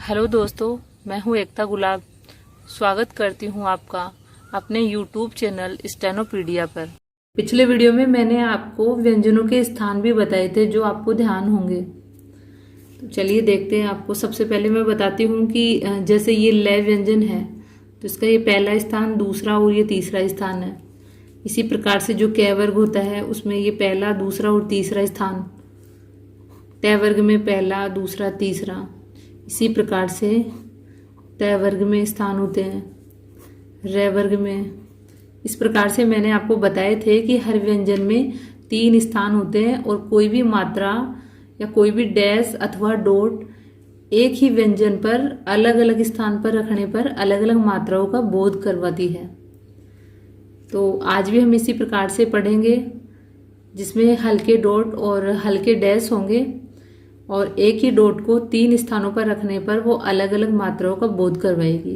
Hello दोस्तों, मैं हूं एकता गुलाब। स्वागत करती हूं आपका अपने YouTube चैनल स्टेनोपीडिया पर। पिछले वीडियो में मैंने आपको व्यंजनों के स्थान भी बताए थे जो आपको ध्यान होंगे। तो चलिए देखते हैं। आपको सबसे पहले मैं बताती हूं कि जैसे ये लय व्यंजन है तो इसका ये पहला स्थान, दूसरा और ये तीसरा स्थान है। इसी प्रकार से जो क वर्ग होता है उसमें ये पहला, दूसरा और तीसरा स्थान, ट वर्ग में पहला, दूसरा, तीसरा। इसी प्रकार से त वर्ग में स्थान होते हैं, र वर्ग में। इस प्रकार से मैंने आपको बताए थे कि हर व्यंजन में 3 स्थान होते हैं और कोई भी मात्रा या कोई भी डैश अथवा डॉट एक ही व्यंजन पर अलग अलग स्थान पर रखने पर अलग अलग मात्राओं का बोध करवाती है। तो आज भी हम इसी प्रकार से पढ़ेंगे, जिसमें हल्के डॉट और हल्के डैश होंगे और एक ही डॉट को 3 स्थानों पर रखने पर वो अलग अलग मात्राओं का बोध करवाएगी।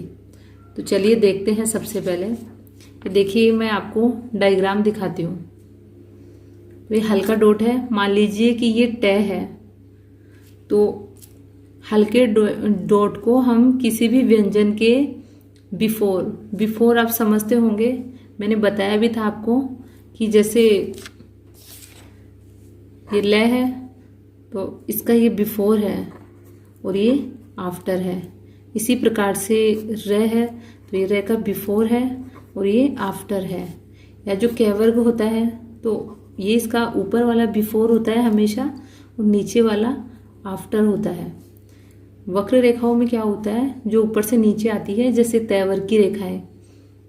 तो चलिए देखते हैं। सबसे पहले देखिए, मैं आपको डायग्राम दिखाती हूँ। ये हल्का डॉट है, मान लीजिए कि ये ट है। तो हल्के डॉट को हम किसी भी व्यंजन के बिफोर आप समझते होंगे, मैंने बताया भी था आपको कि जैसे ये ल है तो इसका ये बिफोर है और ये आफ्टर है। इसी प्रकार से र है तो ये र का बिफोर है और ये आफ्टर है। या जो क वर्ग होता है तो ये इसका ऊपर वाला बिफोर होता है हमेशा और नीचे वाला आफ्टर होता है। वक्र रेखाओं में क्या होता है, जो ऊपर से नीचे आती है, जैसे त वर्ग की रेखाएं,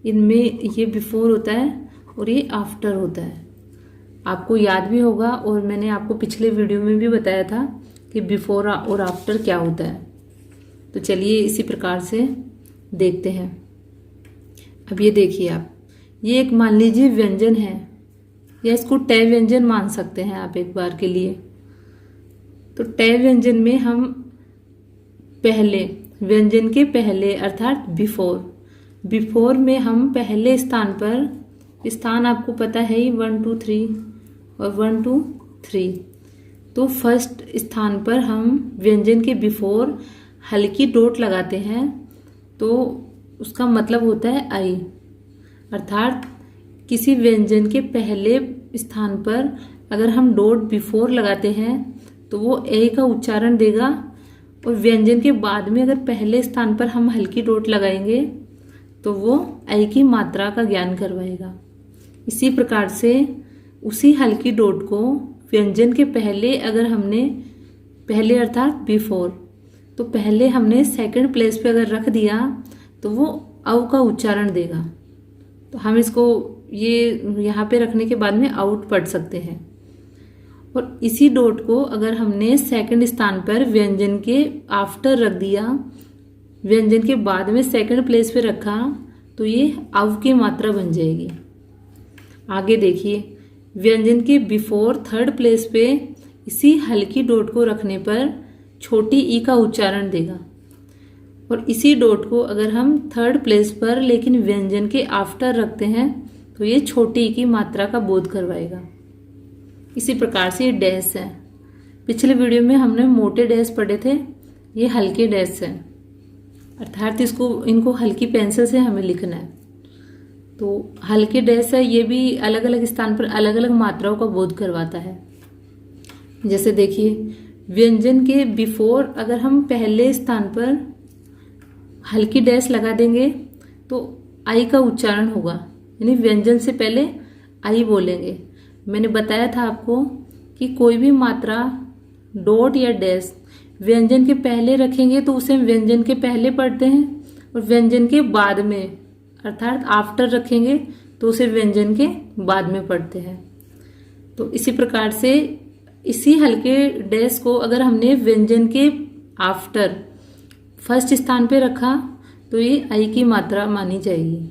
इनमें ये बिफोर होता है और ये आफ्टर होता है। आपको याद भी होगा और मैंने आपको पिछले वीडियो में भी बताया था कि बिफोर और आफ्टर क्या होता है। तो चलिए इसी प्रकार से देखते हैं। अब ये देखिए आप, ये एक मान लीजिए व्यंजन है, या इसको ट व्यंजन मान सकते हैं आप एक बार के लिए। तो ट व्यंजन में हम पहले, व्यंजन के पहले अर्थात बिफोर में हम पहले स्थान पर, स्थान आपको पता है ही, 1 2 3 और 1 2 3। तो फर्स्ट स्थान पर हम व्यंजन के बिफोर हल्की डॉट लगाते हैं, तो उसका मतलब होता है आई। अर्थात किसी व्यंजन के पहले स्थान पर अगर हम डॉट बिफोर लगाते हैं तो वो ए का उच्चारण देगा, और व्यंजन के बाद में अगर पहले स्थान पर हम हल्की डॉट लगाएंगे तो वो आई की मात्रा का ज्ञान करवाएगा। इसी प्रकार से उसी हल्की डॉट को व्यंजन के पहले अगर हमने, पहले अर्थात बिफोर, तो पहले हमने सेकंड प्लेस पे अगर रख दिया तो वो अव का उच्चारण देगा। तो हम इसको ये यहाँ पे रखने के बाद में आउट पढ़ सकते हैं। और इसी डॉट को अगर हमने सेकंड स्थान पर व्यंजन के आफ्टर रख दिया, व्यंजन के बाद में सेकंड प्लेस पे रखा, तो ये अव की मात्रा बन जाएगी। आगे देखिए, व्यंजन के बिफोर थर्ड प्लेस पे इसी हल्की डॉट को रखने पर छोटी ई का उच्चारण देगा, और इसी डॉट को अगर हम थर्ड प्लेस पर लेकिन व्यंजन के आफ्टर रखते हैं तो ये छोटी ई की मात्रा का बोध करवाएगा। इसी प्रकार से ये डैश है। पिछले वीडियो में हमने मोटे डैश पढ़े थे, ये हल्के डैश है, अर्थात इनको हल्की पेंसिल से हमें लिखना है। तो हल्के डैश है, ये भी अलग अलग स्थान पर अलग अलग मात्राओं का बोध करवाता है। जैसे देखिए, व्यंजन के बिफोर अगर हम पहले स्थान पर हल्की डैश लगा देंगे तो आई का उच्चारण होगा, यानी व्यंजन से पहले आई बोलेंगे। मैंने बताया था आपको कि कोई भी मात्रा डॉट या डैश व्यंजन के पहले रखेंगे तो उसे व्यंजन के पहले पढ़ते हैं, और व्यंजन के बाद में अर्थात आफ्टर रखेंगे तो उसे व्यंजन के बाद में पढ़ते हैं। तो इसी प्रकार से इसी हल्के डैश को अगर हमने व्यंजन के आफ्टर फर्स्ट स्थान पे रखा तो ये आई की मात्रा मानी जाएगी।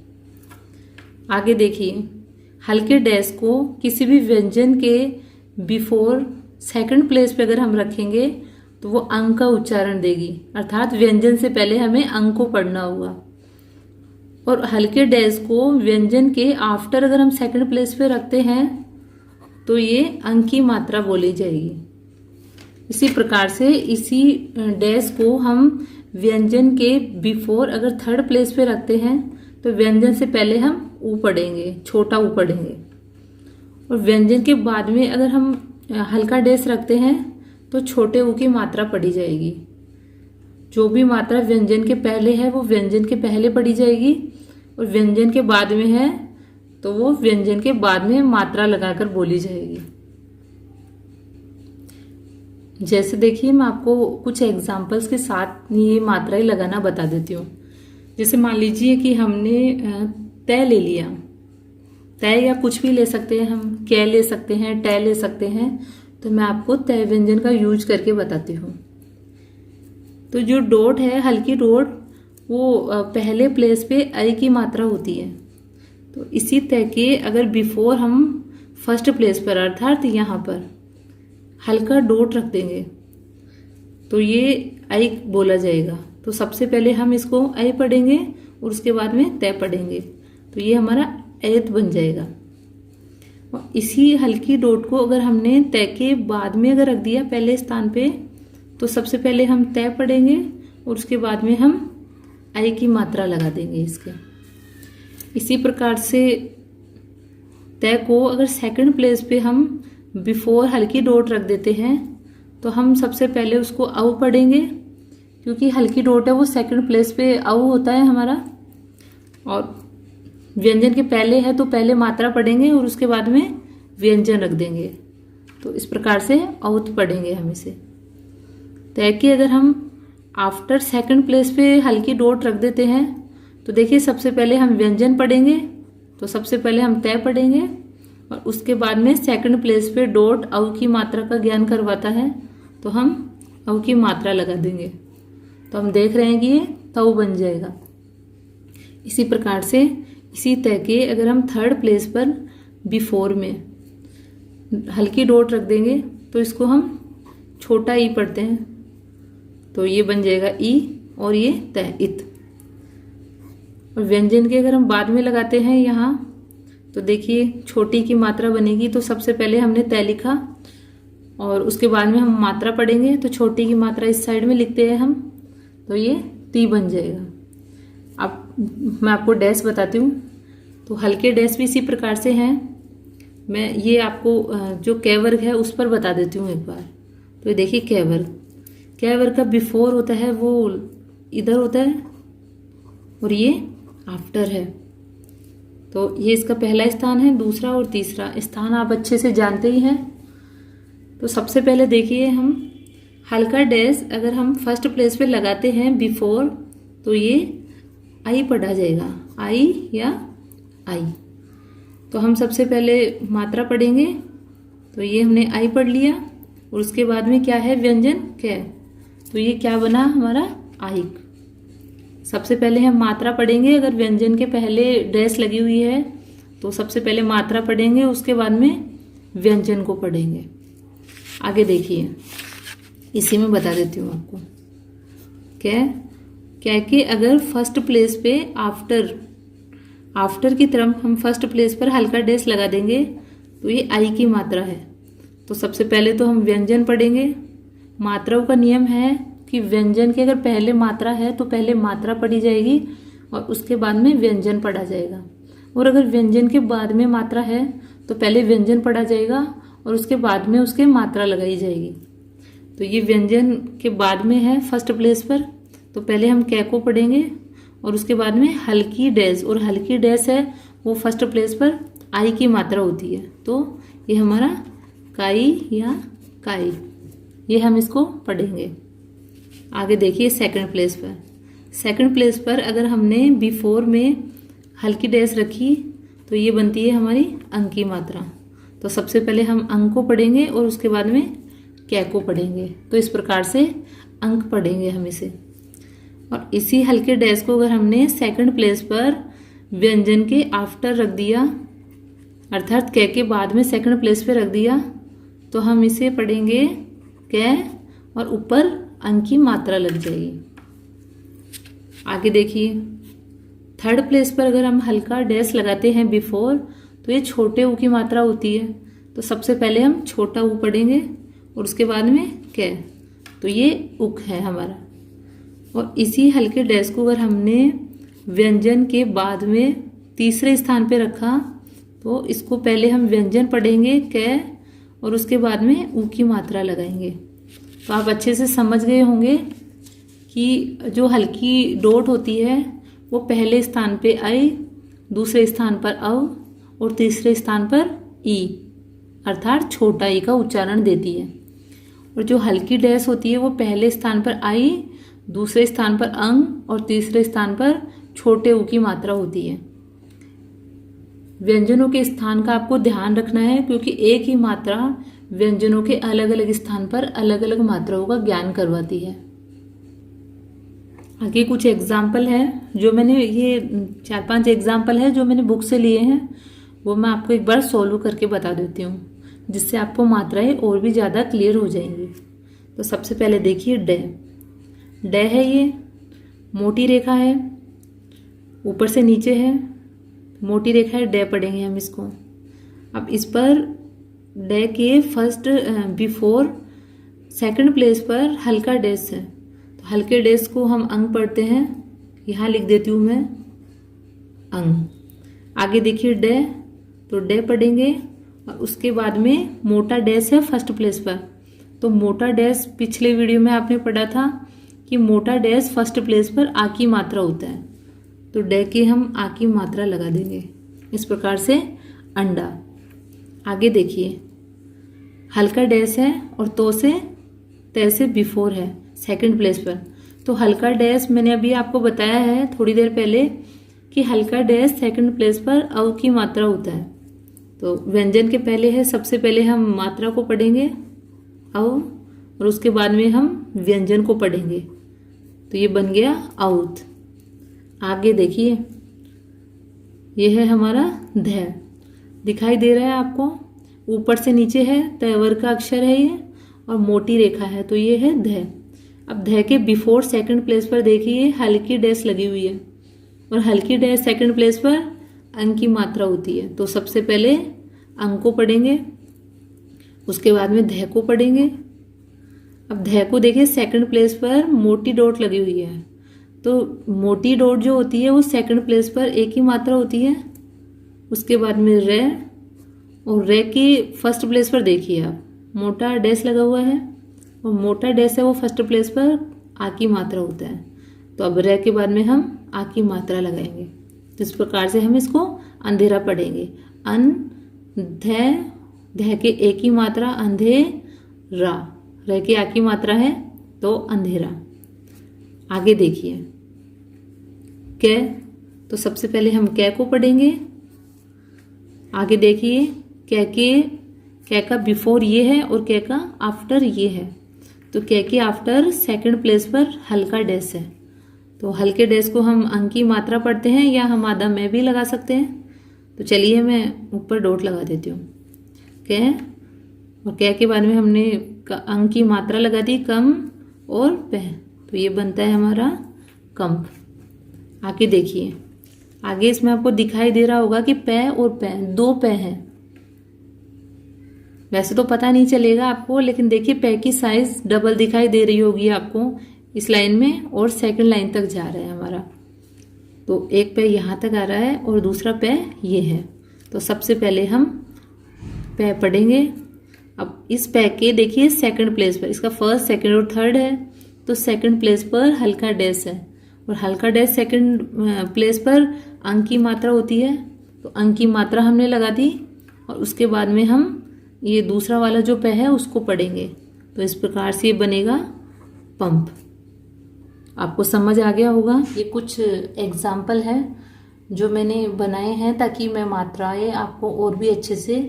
आगे देखिए, हल्के डैश को किसी भी व्यंजन के बिफोर सेकंड प्लेस पे अगर हम रखेंगे तो वो अंक का उच्चारण देगी, अर्थात व्यंजन से पहले हमें अंक को पढ़ना होगा। और हल्के डैश को व्यंजन के आफ्टर अगर हम सेकंड प्लेस पे रखते हैं तो ये अंक की मात्रा बोली जाएगी। इसी प्रकार से इसी डैश को हम व्यंजन के बिफोर अगर थर्ड प्लेस पे रखते हैं तो व्यंजन से पहले हम ऊ पढ़ेंगे, छोटा ऊ पढ़ेंगे। और व्यंजन के बाद में अगर हम हल्का डैश रखते हैं तो छोटे ऊ की मात्रा पढ़ी जाएगी। जो भी मात्रा व्यंजन के पहले है वो व्यंजन के पहले पढ़ी जाएगी, और व्यंजन के बाद में है तो वो व्यंजन के बाद में मात्रा लगाकर बोली जाएगी। जैसे देखिए, मैं आपको कुछ एग्जाम्पल्स के साथ ये मात्राएं लगाना बता देती हूँ। जैसे मान लीजिए कि हमने तय ले लिया, तय या कुछ भी ले सकते हैं, हम कै ले सकते हैं, टै ले सकते हैं। तो मैं आपको तय व्यंजन का यूज करके बताती हूँ। तो जो डॉट है, हल्की डॉट, वो पहले प्लेस पे आई की मात्रा होती है। तो इसी तय के अगर बिफोर हम फर्स्ट प्लेस पर अर्थात यहाँ पर हल्का डॉट रख देंगे तो ये आई बोला जाएगा। तो सबसे पहले हम इसको आई पढ़ेंगे और उसके बाद में तय पढ़ेंगे, तो ये हमारा ऐत बन जाएगा। और इसी हल्की डॉट को अगर हमने तय के बाद में अगर रख दिया पहले स्थान पे, तो सबसे पहले हम तय पढ़ेंगे और उसके बाद में हम आई की मात्रा लगा देंगे इसके। इसी प्रकार से तय को अगर सेकंड प्लेस पे हम बिफोर हल्की डॉट रख देते हैं तो हम सबसे पहले उसको औ पढ़ेंगे, क्योंकि हल्की डॉट है वो सेकंड प्लेस पे औ होता है हमारा। और व्यंजन के पहले है तो पहले मात्रा पढ़ेंगे और उसके बाद में व्यंजन रख देंगे। तो इस प्रकार से औत पढ़ेंगे हम इसे। तय कि अगर हम आफ्टर सेकंड प्लेस पे हल्की डॉट रख देते हैं तो देखिए, सबसे पहले हम व्यंजन पढ़ेंगे, तो सबसे पहले हम तय पढ़ेंगे और उसके बाद में सेकंड प्लेस पे डॉट औ की मात्रा का ज्ञान करवाता है तो हम औ की मात्रा लगा देंगे। तो हम देख रहे हैं कि ये तऊ बन जाएगा। इसी प्रकार से इसी तय के अगर हम थर्ड प्लेस पर बिफोर में हल्की डॉट रख देंगे तो इसको हम छोटा ई पढ़ते हैं, तो ये बन जाएगा ई और ये तय, इत। और व्यंजन के अगर हम बाद में लगाते हैं यहाँ, तो देखिए छोटी की मात्रा बनेगी। तो सबसे पहले हमने तय लिखा और उसके बाद में हम मात्रा पढ़ेंगे, तो छोटी की मात्रा इस साइड में लिखते हैं हम, तो ये ती बन जाएगा। अब मैं आपको डैश बताती हूँ। तो हल्के डैश भी इसी प्रकार से हैं। मैं ये आपको जो कै वर्ग है उस पर बता देती हूँ एक बार। तो ये देखिए कै वर्ग, कै वर्ग का बिफोर होता है वो इधर होता है और ये आफ्टर है। तो ये इसका पहला स्थान है, दूसरा और तीसरा स्थान आप अच्छे से जानते ही हैं। तो सबसे पहले देखिए, हम हल्का डैश अगर हम फर्स्ट प्लेस पे लगाते हैं बिफोर, तो ये आई पढ़ा जाएगा, आई या आई। तो हम सबसे पहले मात्रा पढ़ेंगे, तो ये हमने आई पढ़ लिया और उसके बाद में क्या है, व्यंजन कै। तो ये क्या बना हमारा, आइक। सबसे पहले हम मात्रा पढ़ेंगे, अगर व्यंजन के पहले डैश लगी हुई है तो सबसे पहले मात्रा पढ़ेंगे, उसके बाद में व्यंजन को पढ़ेंगे। आगे देखिए, इसी में बता देती हूँ आपको। क्या कि अगर फर्स्ट प्लेस पे आफ्टर की तरफ हम फर्स्ट प्लेस पर हल्का डैश लगा देंगे तो ये आई की मात्रा है। तो सबसे पहले तो हम व्यंजन पढ़ेंगे। मात्राओं का नियम है कि व्यंजन के अगर पहले मात्रा है तो पहले मात्रा पढ़ी जाएगी और उसके बाद में व्यंजन पढ़ा जाएगा। और अगर व्यंजन के बाद में मात्रा है तो पहले व्यंजन पढ़ा जाएगा और उसके बाद में उसके मात्रा लगाई जाएगी। तो ये व्यंजन के बाद में है फर्स्ट प्लेस पर, तो पहले हम कै को पढ़ेंगे और उसके बाद में हल्की डैश, और हल्की डैश है वो फर्स्ट प्लेस पर आई की मात्रा होती है। तो ये हमारा काई या काई, ये हम इसको पढ़ेंगे। आगे देखिए सेकंड प्लेस पर। सेकंड प्लेस पर अगर हमने बिफोर में हल्की डैश रखी तो ये बनती है हमारी अंक की मात्रा। तो सबसे पहले हम अंक को पढ़ेंगे और उसके बाद में कै को पढ़ेंगे। तो इस प्रकार से अंक पढ़ेंगे हम इसे। और इसी हल्के डैश को अगर हमने सेकंड प्लेस पर व्यंजन के आफ्टर रख दिया, अर्थात कै के बाद में सेकंड प्लेस पे रख दिया, तो हम इसे पढ़ेंगे कै और ऊपर अंक की मात्रा लग जाएगी। आगे देखिए, थर्ड प्लेस पर अगर हम हल्का डैश लगाते हैं बिफोर, तो ये छोटे ऊ की मात्रा होती है। तो सबसे पहले हम छोटा ऊ पढ़ेंगे और उसके बाद में कै, तो ये उक है हमारा। और इसी हल्के डैश को अगर हमने व्यंजन के बाद में तीसरे स्थान पे रखा तो इसको पहले हम व्यंजन पढ़ेंगे कै और उसके बाद में ऊ की मात्रा लगाएंगे। तो आप अच्छे से समझ गए होंगे कि जो हल्की डोट होती है वो पहले स्थान पे आई, दूसरे स्थान पर अव और तीसरे स्थान पर ई अर्थात छोटा ई का उच्चारण देती है। और जो हल्की डैश होती है वो पहले स्थान पर आई, दूसरे स्थान पर अंग और तीसरे स्थान पर छोटे ऊ की मात्रा होती है। व्यंजनों के स्थान का आपको ध्यान रखना है क्योंकि एक ही मात्रा व्यंजनों के अलग अलग स्थान पर अलग अलग मात्राओं का ज्ञान करवाती है। आगे कुछ एग्जाम्पल है जो मैंने, ये 4-5 एग्जाम्पल है जो मैंने बुक से लिए हैं, वो मैं आपको एक बार सोल्व करके बता देती हूँ जिससे आपको मात्राएं और भी ज़्यादा क्लियर हो जाएंगी। तो सबसे पहले देखिए डे। डे है, ये मोटी रेखा है, ऊपर से नीचे है, मोटी रेखा है, डे पढ़ेंगे हम इसको। अब इस पर डे के फर्स्ट बिफोर सेकंड प्लेस पर हल्का डैश है, तो हल्के डैश को हम अंग पढ़ते हैं, यहाँ लिख देती हूँ मैं अंग। आगे देखिए डे, तो डे पढ़ेंगे और उसके बाद में मोटा डैश है फर्स्ट प्लेस पर, तो मोटा डैश पिछले वीडियो में आपने पढ़ा था कि मोटा डैश फर्स्ट प्लेस पर आ की मात्रा होता है, तो डे की हम आ की मात्रा लगा देंगे इस प्रकार से अंडा। आगे देखिए हल्का डैश है और तो से तय से बिफोर है सेकंड प्लेस पर, तो हल्का डैश मैंने अभी आपको बताया है थोड़ी देर पहले कि हल्का डैश सेकंड प्लेस पर अव की मात्रा होता है। तो व्यंजन के पहले है, सबसे पहले हम मात्रा को पढ़ेंगे अव और उसके बाद में हम व्यंजन को पढ़ेंगे, तो ये बन गया औत। आगे देखिए ये है हमारा ध, दिखाई दे रहा है आपको, ऊपर से नीचे है, तयवर का अक्षर है ये और मोटी रेखा है, तो ये है ध। अब ध के बिफोर सेकंड प्लेस पर देखिए हल्की डैश लगी हुई है और हल्की डैश सेकंड प्लेस पर अंग की मात्रा होती है, तो सबसे पहले अंग को पढ़ेंगे, उसके बाद में ध को पढ़ेंगे। अब ध को देखिए सेकंड प्लेस पर मोटी डॉट लगी हुई है, तो मोटी डॉट जो होती है वो सेकंड प्लेस पर एक ही मात्रा होती है। उसके बाद में रे, और रे की फर्स्ट प्लेस पर देखिए आप मोटा डैश लगा हुआ है और मोटा डैश है वो फर्स्ट प्लेस पर आ की मात्रा होता है, तो अब रे के बाद में हम आ की मात्रा लगाएंगे। तो इस प्रकार से हम इसको अंधेरा पढ़ेंगे, अन ध के एक ही मात्रा अंधे रा, रे की आ की मात्रा है तो अंधेरा। आगे देखिए कै, तो सबसे पहले हम कै को पढ़ेंगे। आगे देखिए कै का बिफोर ये है और कै का आफ्टर ये है, तो कै के आफ्टर सेकंड प्लेस पर हल्का डैश है, तो हल्के डैश को हम अंग की मात्रा पढ़ते हैं या हम आधा में भी लगा सकते हैं। तो चलिए मैं ऊपर डॉट लगा देती हूँ कै, और कै के बाद में हमने अंग की मात्रा लगा दी कम और पह, तो ये बनता है हमारा कंप। आगे देखिए, आगे इसमें आपको दिखाई दे रहा होगा कि पै और पै, दो पै हैं। वैसे तो पता नहीं चलेगा आपको, लेकिन देखिए पै की साइज डबल दिखाई दे रही होगी आपको इस लाइन में, और सेकंड लाइन तक जा रहा है हमारा, तो एक पै यहाँ तक आ रहा है और दूसरा पै ये है। तो सबसे पहले हम पै पढ़ेंगे। अब इस पै के देखिए सेकंड प्लेस पर, इसका फर्स्ट सेकंड और थर्ड है, तो सेकंड प्लेस पर हल्का डैश है और हल्का डैश सेकंड प्लेस पर अंक की मात्रा होती है, तो अंक की मात्रा हमने लगा दी और उसके बाद में हम ये दूसरा वाला जो पै है उसको पढ़ेंगे। तो इस प्रकार से ये बनेगा पंप। आपको समझ आ गया होगा। ये कुछ एग्जाम्पल है जो मैंने बनाए हैं ताकि मैं मात्राएं आपको और भी अच्छे से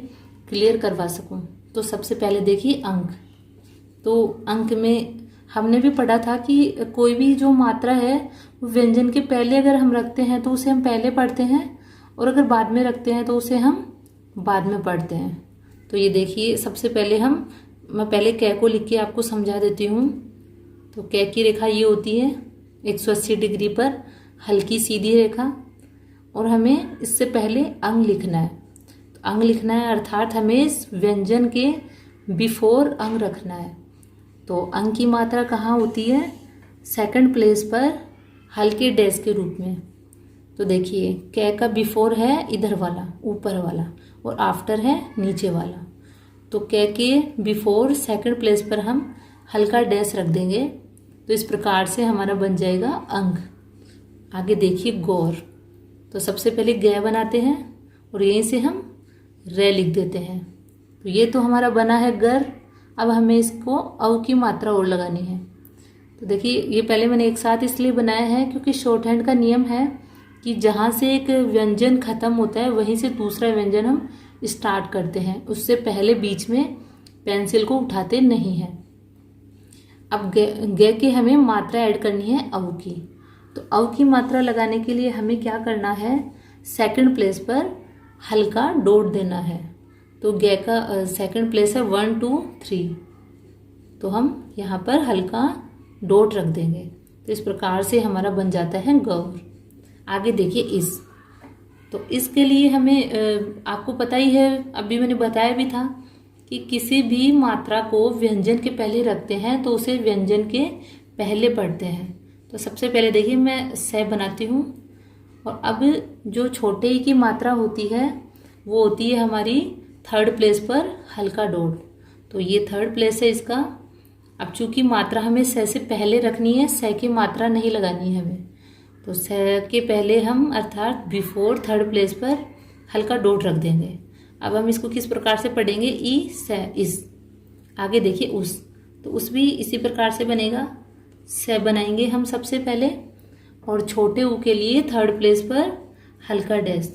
क्लियर करवा सकूं। तो सबसे पहले देखिए अंक, तो अंक में हमने भी पढ़ा था कि कोई भी जो मात्रा है व्यंजन के पहले अगर हम रखते हैं तो उसे हम पहले पढ़ते हैं और अगर बाद में रखते हैं तो उसे हम बाद में पढ़ते हैं। तो ये देखिए सबसे पहले मैं पहले कै को लिख के आपको समझा देती हूँ। तो कै की रेखा ये होती है 180 डिग्री पर हल्की सीधी रेखा, और हमें इससे पहले अंग लिखना है। तो अंग लिखना है अर्थात हमें इस व्यंजन के बिफोर अंग रखना है। तो अंग की मात्रा कहाँ होती है? सेकंड प्लेस पर हल्के डैश के रूप में। तो देखिए कै का बिफोर है इधर वाला, ऊपर वाला, और आफ्टर है नीचे वाला। तो कै के बिफोर सेकंड प्लेस पर हम हल्का डैश रख देंगे। तो इस प्रकार से हमारा बन जाएगा अंग। आगे देखिए गौर। तो सबसे पहले गै बनाते हैं और यहीं से हम रे लिख देते हैं। तो ये तो हमारा बना है गर। अब हमें इसको अव की मात्रा और लगानी है। तो देखिए ये पहले मैंने एक साथ इसलिए बनाया है क्योंकि शॉर्ट हैंड का नियम है कि जहाँ से एक व्यंजन खत्म होता है वहीं से दूसरा व्यंजन हम स्टार्ट करते हैं, उससे पहले बीच में पेंसिल को उठाते नहीं हैं। अब गे के हमें मात्रा ऐड करनी है अव की। तो अव की मात्रा लगाने के लिए हमें क्या करना है? सेकंड प्लेस पर हल्का डॉट देना है। तो गे का सेकंड प्लेस है 1 2 3। तो हम यहाँ पर हल्का डॉट रख देंगे। तो इस प्रकार से हमारा बन जाता है गौर। आगे देखिए इस। तो इसके लिए हमें आपको पता ही है, अभी मैंने बताया भी था कि किसी भी मात्रा को व्यंजन के पहले रखते हैं तो उसे व्यंजन के पहले पढ़ते हैं। तो सबसे पहले देखिए मैं से बनाती हूँ, और अब जो छोटे ई की मात्रा होती है वो होती है हमारी थर्ड प्लेस पर हल्का डॉट। तो ये थर्ड प्लेस है इसका। अब चूंकि मात्रा हमें से पहले रखनी है, से की मात्रा नहीं लगानी है हमें, तो से के पहले हम अर्थात बिफोर थर्ड प्लेस पर हल्का डॉट रख देंगे। अब हम इसको किस प्रकार से पढ़ेंगे? ई से इस। आगे देखिए उस। तो उस भी इसी प्रकार से बनेगा। से बनाएंगे हम सबसे पहले, और छोटे ऊ के लिए थर्ड प्लेस पर हल्का डैश।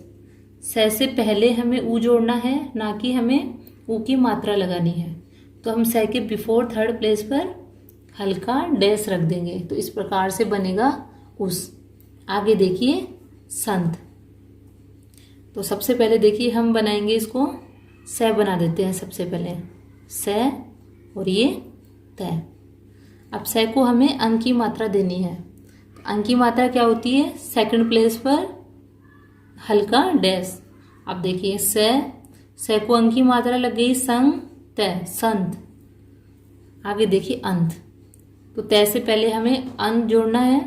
से पहले हमें ऊ जोड़ना है, ना कि हमें ऊ की मात्रा लगानी है। तो हम से के बिफोर थर्ड प्लेस पर हल्का डैश रख देंगे। तो इस प्रकार से बनेगा उस। आगे देखिए संत। तो सबसे पहले देखिए हम बनाएंगे इसको, से बना देते हैं सबसे पहले, से और ये तय। अब से को हमें अंक की मात्रा देनी है। तो अंक की मात्रा क्या होती है? सेकंड प्लेस पर हल्का डैश। अब देखिए से को अंक की मात्रा लग गई संग तय, संत। आगे देखिए अंत। तो तय से पहले हमें अंत जोड़ना है।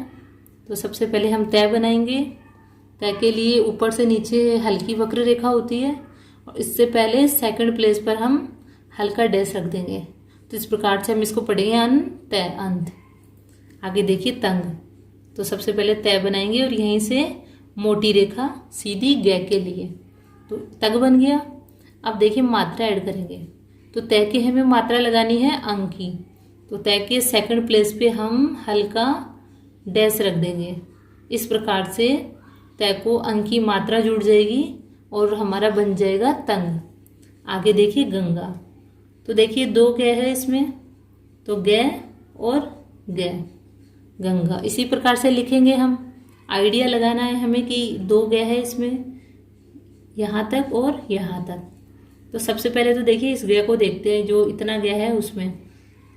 तो सबसे पहले हम तय बनाएंगे। तय के लिए ऊपर से नीचे हल्की वक्र रेखा होती है, और इससे पहले सेकंड प्लेस पर हम हल्का डैश रख देंगे। तो इस प्रकार से हम इसको पढ़ेंगे अन तय, अंत। आगे देखिए तंग। तो सबसे पहले तय बनाएंगे और यहीं से मोटी रेखा सीधी गे के लिए, तो तग बन गया। अब देखिए मात्रा ऐड करेंगे। तो तय की हमें मात्रा लगानी है अंग की। तो तय के सेकंड प्लेस पे हम हल्का डैश रख देंगे। इस प्रकार से तय को अंग की मात्रा जुड़ जाएगी और हमारा बन जाएगा तंग। आगे देखिए गंगा। तो देखिए दो गे है इसमें, तो गे और गे, गंगा। इसी प्रकार से लिखेंगे हम। आइडिया लगाना है हमें कि दो गे है इसमें, यहाँ तक और यहाँ तक। तो सबसे पहले तो देखिए इस गे को देखते हैं, जो इतना गे है उसमें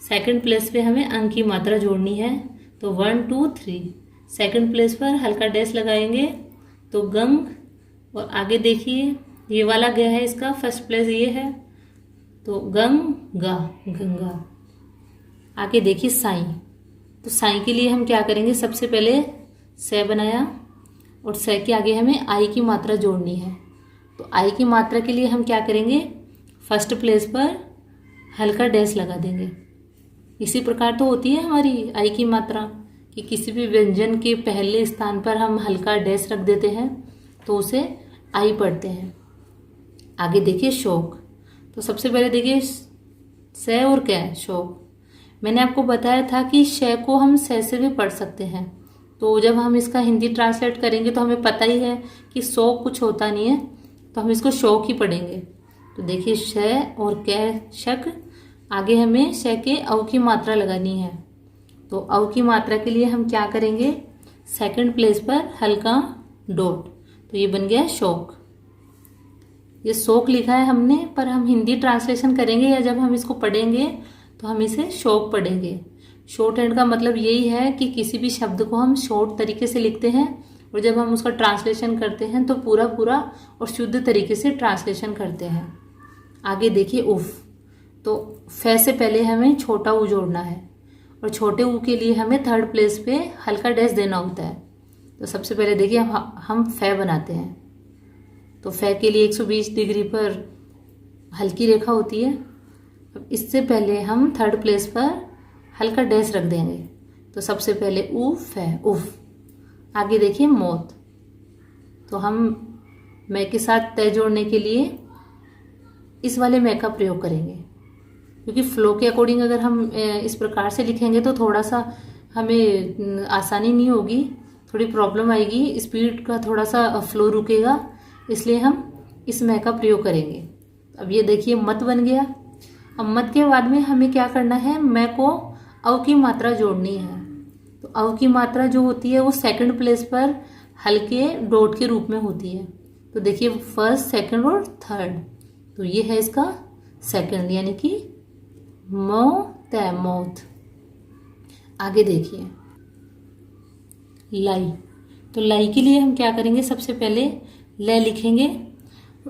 सेकंड प्लेस पे हमें अंक की मात्रा जोड़नी है। तो 1 2 3 सेकंड प्लेस पर हल्का डैश लगाएंगे तो गंग। और आगे देखिए ये वाला गे है, इसका फर्स्ट प्लेस ये है, तो गंगा, गंगा। आगे देखिए साई। तो साई के लिए हम क्या करेंगे? सबसे पहले से बनाया और से के आगे हमें आई की मात्रा जोड़नी है। तो आई की मात्रा के लिए हम क्या करेंगे? फर्स्ट प्लेस पर हल्का डैश लगा देंगे। इसी प्रकार तो होती है हमारी आई की मात्रा कि किसी भी व्यंजन के पहले स्थान पर हम हल्का डैश रख देते हैं तो उसे आई पढ़ते हैं। आगे देखिए शोक। तो सबसे पहले देखिए से और कै, शोक। मैंने आपको बताया था कि शे को हम से भी पढ़ सकते हैं। तो जब हम इसका हिंदी ट्रांसलेट करेंगे तो हमें पता ही है कि शोक कुछ होता नहीं है, तो हम इसको शोक ही पढ़ेंगे। तो देखिए शे और कै, शक। आगे हमें शे के अव की मात्रा लगानी है। तो अव की मात्रा के लिए हम क्या करेंगे? सेकंड प्लेस पर हल्का डॉट। तो ये बन गया शोक। ये शोक लिखा है हमने, पर हम हिंदी ट्रांसलेशन करेंगे या जब हम इसको पढ़ेंगे तो हम इसे शोक पढ़ेंगे। शॉर्ट हैंड का मतलब यही है कि किसी भी शब्द को हम शॉर्ट तरीके से लिखते हैं और जब हम उसका ट्रांसलेशन करते हैं तो पूरा पूरा और शुद्ध तरीके से ट्रांसलेशन करते हैं। आगे देखिए उफ। तो फे से पहले हमें छोटा ऊ जोड़ना है और छोटे ऊ के लिए हमें थर्ड प्लेस पे हल्का डैश देना होता है। तो सबसे पहले देखिए हम फे बनाते हैं। तो फे के लिए 120 डिग्री पर हल्की रेखा होती है। अब इससे पहले हम थर्ड प्लेस पर हल्का डैश रख देंगे। तो सबसे पहले ऊ फे उफ। आगे देखिए मौत। तो हम मैं के साथ तय जोड़ने के लिए इस वाले मैं का प्रयोग करेंगे, क्योंकि फ्लो के अकॉर्डिंग अगर हम इस प्रकार से लिखेंगे तो थोड़ा सा हमें आसानी नहीं होगी, थोड़ी प्रॉब्लम आएगी, स्पीड का थोड़ा सा फ्लो रुकेगा, इसलिए हम इस मैं का प्रयोग करेंगे। अब ये देखिए मत बन गया। अब मत के बाद में हमें क्या करना है, मैं को अव की मात्रा जोड़नी है। तो अव की मात्रा जो होती है वो सेकंड प्लेस पर हल्के डॉट के रूप में होती है। तो देखिए फर्स्ट, सेकंड और थर्ड। तो ये है इसका सेकंड, यानी कि मौत। आगे देखिए लाई। तो लाई के लिए हम क्या करेंगे, सबसे पहले ले लिखेंगे।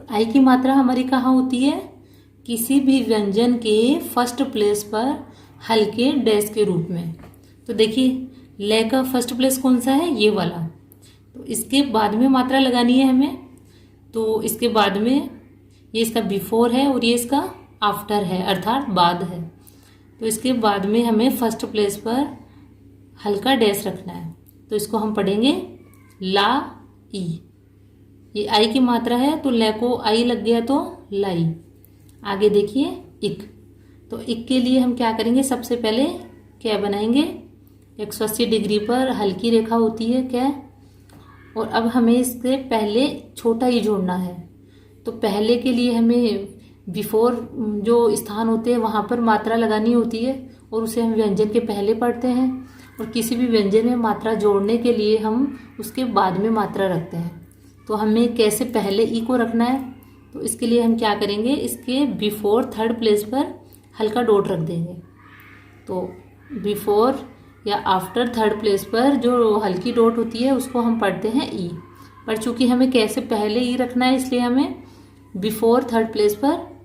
आई की मात्रा हमारी कहाँ होती है, किसी भी व्यंजन के फर्स्ट प्लेस पर हल्के डैश के रूप में। तो देखिए ले का फर्स्ट प्लेस कौन सा है, ये वाला। तो इसके बाद में मात्रा लगानी है हमें। तो इसके बाद में ये इसका बिफोर है और ये इसका आफ्टर है, अर्थात बाद है। तो इसके बाद में हमें फर्स्ट प्लेस पर हल्का डैश रखना है। तो इसको हम पढ़ेंगे ला ई। ये आई की मात्रा है तो ले को आई लग गया तो लाई। आगे देखिए इक। तो इक के लिए हम क्या करेंगे, सबसे पहले क्या बनाएंगे, 180 डिग्री पर हल्की रेखा होती है क्या, और अब हमें इससे पहले छोटा ही जोड़ना है। तो पहले के लिए हमें बिफोर जो स्थान होते हैं वहाँ पर मात्रा लगानी होती है और उसे हम व्यंजन के पहले पढ़ते हैं, और किसी भी व्यंजन में मात्रा जोड़ने के लिए हम उसके बाद में मात्रा रखते हैं। तो हमें कैसे पहले ई को रखना है, तो इसके लिए हम क्या करेंगे, इसके बिफोर थर्ड प्लेस पर हल्का डॉट रख देंगे। तो बिफोर या आफ्टर थर्ड प्लेस पर जो हल्की डॉट होती है उसको हम पढ़ते हैं ई। पर चूंकि हमें कैसे पहले ई रखना है, इसलिए हमें बिफोर थर्ड प्लेस पर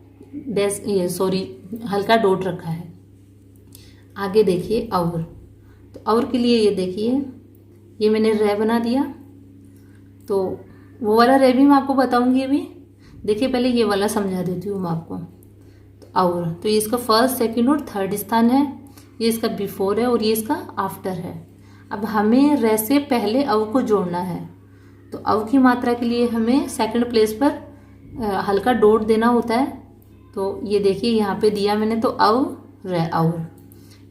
हल्का डॉट रखा है। आगे देखिए और। तो और के लिए ये देखिए, ये मैंने रे बना दिया। तो वो वाला रे भी मैं आपको बताऊंगी अभी। देखिए पहले ये वाला समझा देती हूँ मैं आपको। तो और, तो ये इसका फर्स्ट, सेकंड और थर्ड स्थान है, ये इसका बिफोर है और ये इसका आफ्टर है। अब हमें रे से पहले अव को जोड़ना है। तो अव की मात्रा के लिए हमें सेकंड प्लेस पर हल्का डॉट देना होता है। तो ये देखिए यहाँ पे दिया मैंने, तो अव रे और।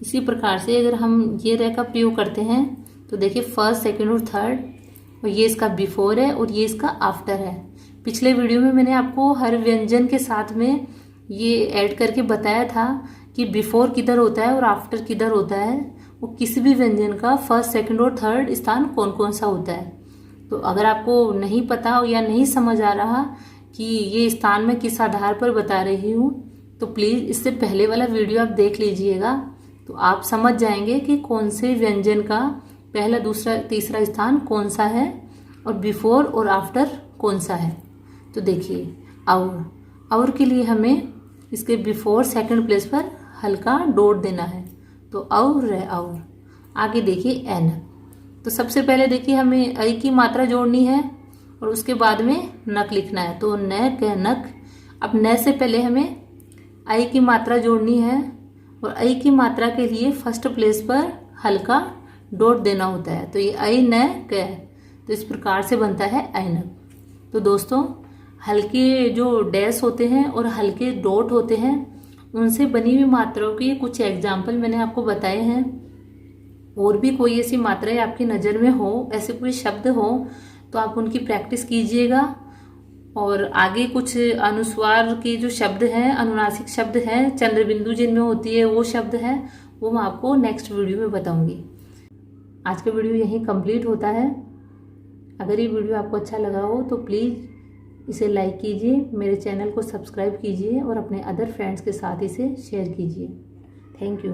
इसी प्रकार से अगर हम ये रे का प्रयोग करते हैं तो देखिए फर्स्ट, सेकंड और थर्ड, और ये इसका बिफोर है और ये इसका आफ्टर है। पिछले वीडियो में मैंने आपको हर व्यंजन के साथ में ये ऐड करके बताया था कि बिफोर किधर होता है और आफ्टर किधर होता है, वो किसी भी व्यंजन का फर्स्ट, सेकंड और थर्ड स्थान कौन कौन सा होता है। तो अगर आपको नहीं पता हो या नहीं समझ आ रहा कि ये स्थान मैं किस आधार पर बता रही हूँ, तो प्लीज़ इससे पहले वाला वीडियो आप देख लीजिएगा, तो आप समझ जाएंगे कि कौन से व्यंजन का पहला, दूसरा, तीसरा स्थान कौन सा है और बिफोर और आफ्टर कौन सा है। तो देखिए और के लिए हमें इसके बिफोर सेकंड प्लेस पर हल्का डॉट देना है। तो और है और। आगे देखिए एन। तो सबसे पहले देखिए हमें आई की मात्रा जोड़नी है और उसके बाद में नक लिखना है। तो न क नक। अब न से पहले हमें आई की मात्रा जोड़नी है और आई की मात्रा के लिए फर्स्ट प्लेस पर हल्का डॉट देना होता है। तो ये आई न क, तो इस प्रकार से बनता है ऐनक। तो दोस्तों हल्के जो डैश होते हैं और हल्के डॉट होते हैं, उनसे बनी हुई मात्राओं के कुछ एग्जाम्पल मैंने आपको बताए हैं। और भी कोई ऐसी मात्राएं आपकी नज़र में हो, ऐसे कोई शब्द हो, तो आप उनकी प्रैक्टिस कीजिएगा। और आगे कुछ अनुस्वार के जो शब्द हैं, अनुनासिक शब्द हैं, चंद्र बिंदु जिनमें होती है वो शब्द हैं, वो मैं आपको नेक्स्ट वीडियो में बताऊंगी। आज का वीडियो यहीं कंप्लीट होता है। अगर ये वीडियो आपको अच्छा लगा हो तो प्लीज़ इसे लाइक कीजिए, मेरे चैनल को सब्सक्राइब कीजिए और अपने अदर फ्रेंड्स के साथ इसे शेयर कीजिए। Thank you.